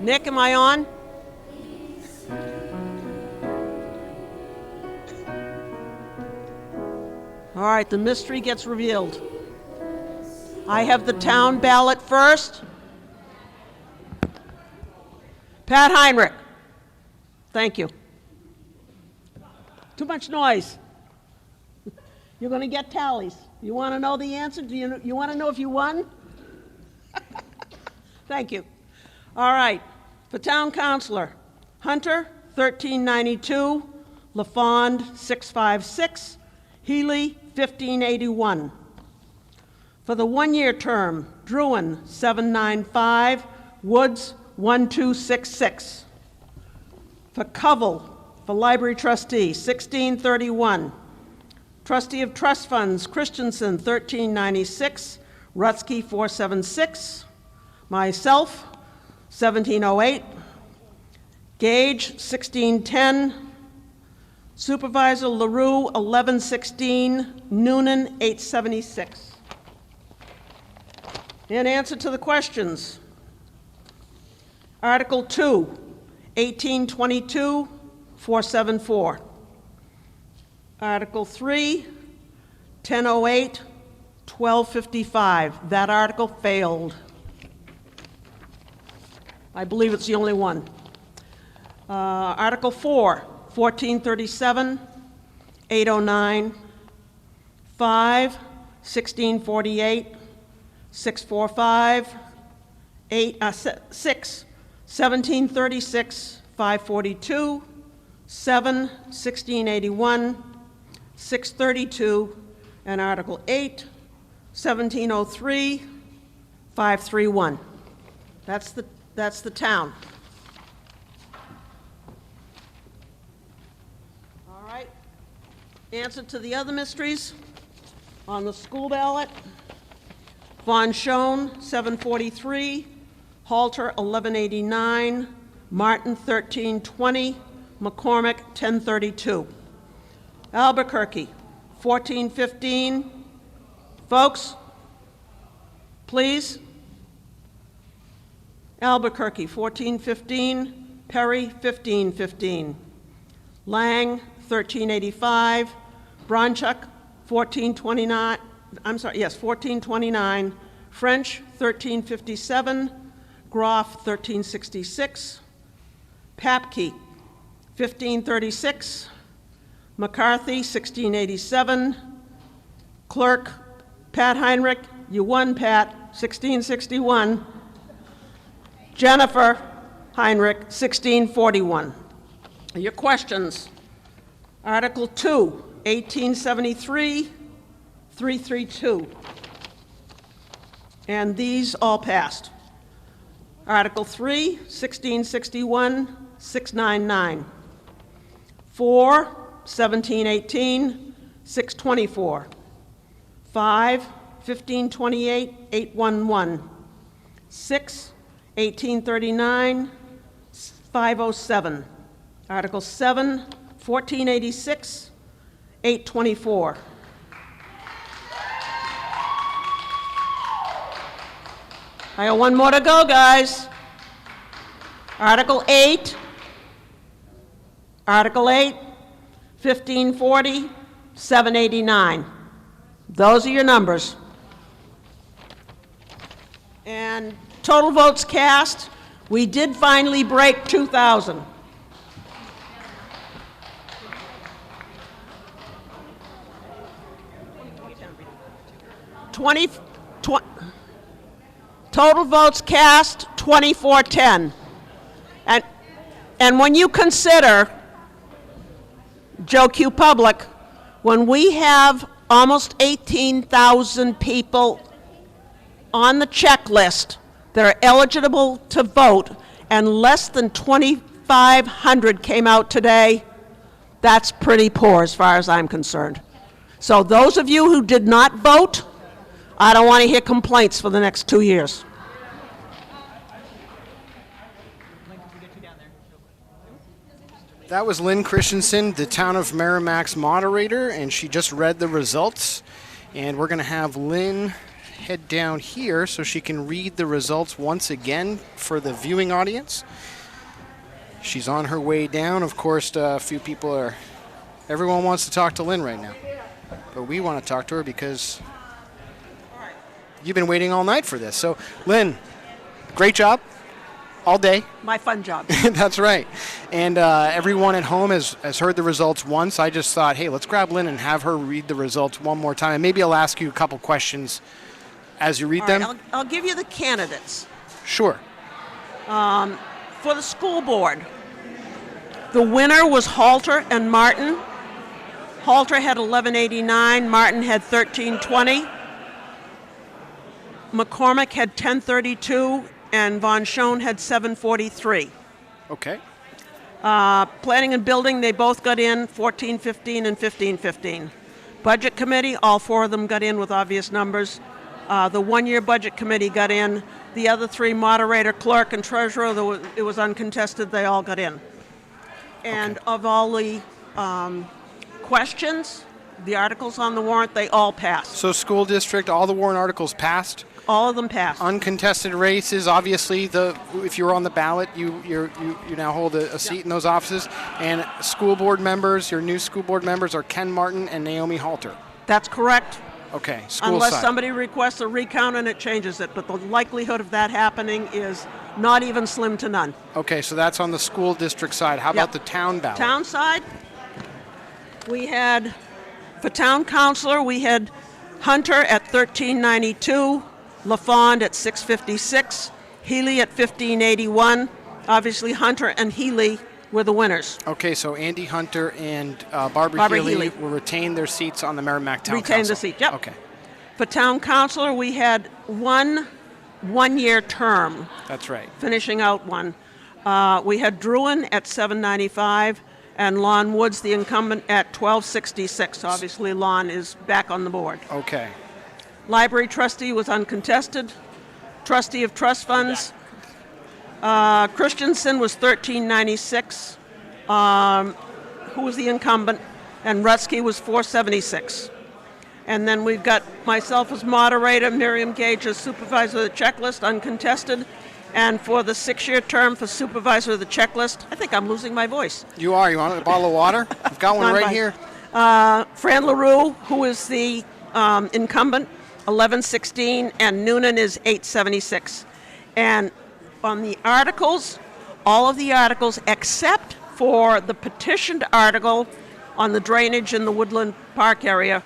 Nick, am I on? All right, the mystery gets revealed. I have the town ballot first. Pat Heinrich. Thank you. Too much noise. You're going to get tallies. You want to know the answer? Do you want to know if you won? Thank you. All right. For town councilor, Hunter, 1392, LaFond, 656, Healy, 1581. For the one-year term, Druin, 795, Woods, 1266. For Covell, for library trustee, 1631. Trustee of trust funds, Christensen, 1396, Rutsky, 476. Myself, 1708. Gage, 1610. Supervisor LaRue, 1116. Noonan, 876. In answer to the questions, Article 2, 1822, 474. Article 3, 1008, 1255. That article failed. I believe it's the only one. Article 4, 1437, 809, 5, 1648, 645, 6, 1736, 542, 7, 1681, 632, and Article 8, 1703, 531. That's the town. All right. Answer to the other mysteries on the school ballot. Von Schoen, 743, Halter, 1189, Martin, 1320, McCormick, 1032. Albuquerque, 1415. Folks, please. Albuquerque, 1415. Perry, 1515. Lang, 1385. Bronchuk, 1429. 1429. French, 1357. Groff, 1366. Papke, 1536. McCarthy, 1687. Clerk, Pat Heinrich, you won, Pat, 1661. Jennifer Heinrich, 1641. Your questions. Article 2, 1873, 332. And these all passed. Article 3, 1661, 699. 4, 1718, 624. 5, 1528, 811. 6, 1839, 507. Article 7, 1486, 824. I got one more to go, guys. Article 8, 1540, 789. Those are your numbers. And total votes cast, we did finally break 2,000. Total votes cast, 2410. And when you consider, Joe Q. Public, when we have almost 18,000 people on the checklist that are eligible to vote, and less than 2,500 came out today, that's pretty poor as far as I'm concerned. So those of you who did not vote, I don't want to hear complaints for the next 2 years. That was Lynn Christensen, the Town of Merrimack's moderator, and she just read the results. And we're going to have Lynn head down here so she can read the results once again for the viewing audience. She's on her way down. Of course, a few people are... Everyone wants to talk to Lynn right now. But we want to talk to her because you've been waiting all night for this. So, Lynn, great job. All day. My fun job. That's right. And everyone at home has heard the results once. I just thought, hey, let's grab Lynn and have her read the results one more time. And maybe I'll ask you a couple questions as you read them. Right, I'll give you the candidates. Sure. For the school board, the winner was Halter and Martin. Halter had 1189, Martin had 1320. McCormick had 1032, and Von Schoen had 743. Okay. Planning and building, they both got in 1415 and 1515. Budget committee, all four of them got in with obvious numbers. The one-year budget committee got in. The other three, moderator, clerk, and treasurer, it was uncontested, they all got in. And of all the questions, the articles on the warrant, they all passed. So school district, all the warrant articles passed. All of them passed. Uncontested races, obviously, if you're on the ballot, you now hold a seat in those offices. And school board members, your new school board members are Ken Martin and Naomi Halter. That's correct. Okay, school Unless side. somebody requests a recount and it changes it, but the likelihood of that happening is not even slim to none. Okay, so that's on the school district side. How about the town ballot? Town side, we had, for town councilor, we had Hunter at 1392, LaFond at 656, Healy at 1581. Obviously, Hunter and Healy were the winners. Okay, so Andy Hunter and Barbara Healy will retain their seats on the Merrimack Town Council. Retain the seat, yep. Okay. For town councilor, we had one-year term. That's right. Finishing out one. We had Druin at 795 and Lon Woods, the incumbent, at 1266. Obviously, Lon is back on the board. Okay. Library trustee was uncontested. Trustee of trust funds, Christensen was 1396, who was the incumbent, and Rutsky was 476. And then we've got myself as moderator, Miriam Gage as supervisor of the checklist, uncontested. And for the 6-year term for supervisor of the checklist, I think I'm losing my voice. You are. You want a bottle of water? I've got one right here. Fran LaRue, who is the incumbent, 1116, and Noonan is 876. And on the articles, all of the articles except for the petitioned article on the drainage in the Woodland Park area,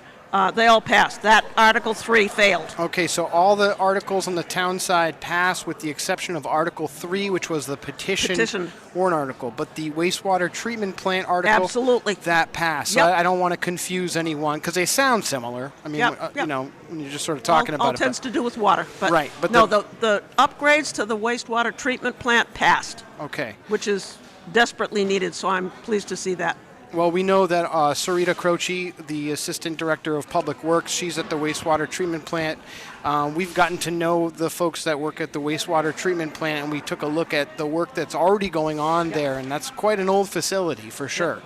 they all passed. That Article 3 failed. Okay, so all the articles on the town side passed with the exception of Article 3, which was the petition warrant article. But the wastewater treatment plant article, absolutely, that passed. Yep. So I don't want to confuse anyone because they sound similar. I mean, you know, when you're just sort of talking about all it. Tends to do with water. But right. But no, the upgrades to the wastewater treatment plant passed. Okay. Which is desperately needed, so I'm pleased to see that. Well, we know that Sarita Croce, the Assistant Director of Public Works, she's at the wastewater treatment plant. We've gotten to know the folks that work at the wastewater treatment plant, and we took a look at the work that's already going on there, and that's quite an old facility for sure.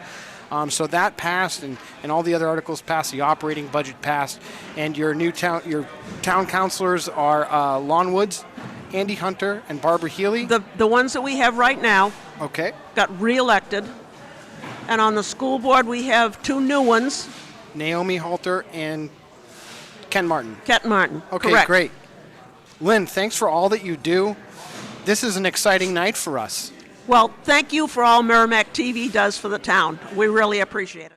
So that passed, and all the other articles passed. The operating budget passed, and your town councilors are Lon Woods, Andy Hunter, and Barbara Healy. The ones that we have right now got reelected. And on the school board, we have two new ones. Naomi Halter and Ken Martin. Ken Martin, okay, correct. Great. Lynn, thanks for all that you do. This is an exciting night for us. Well, thank you for all Merrimack TV does for the town. We really appreciate it.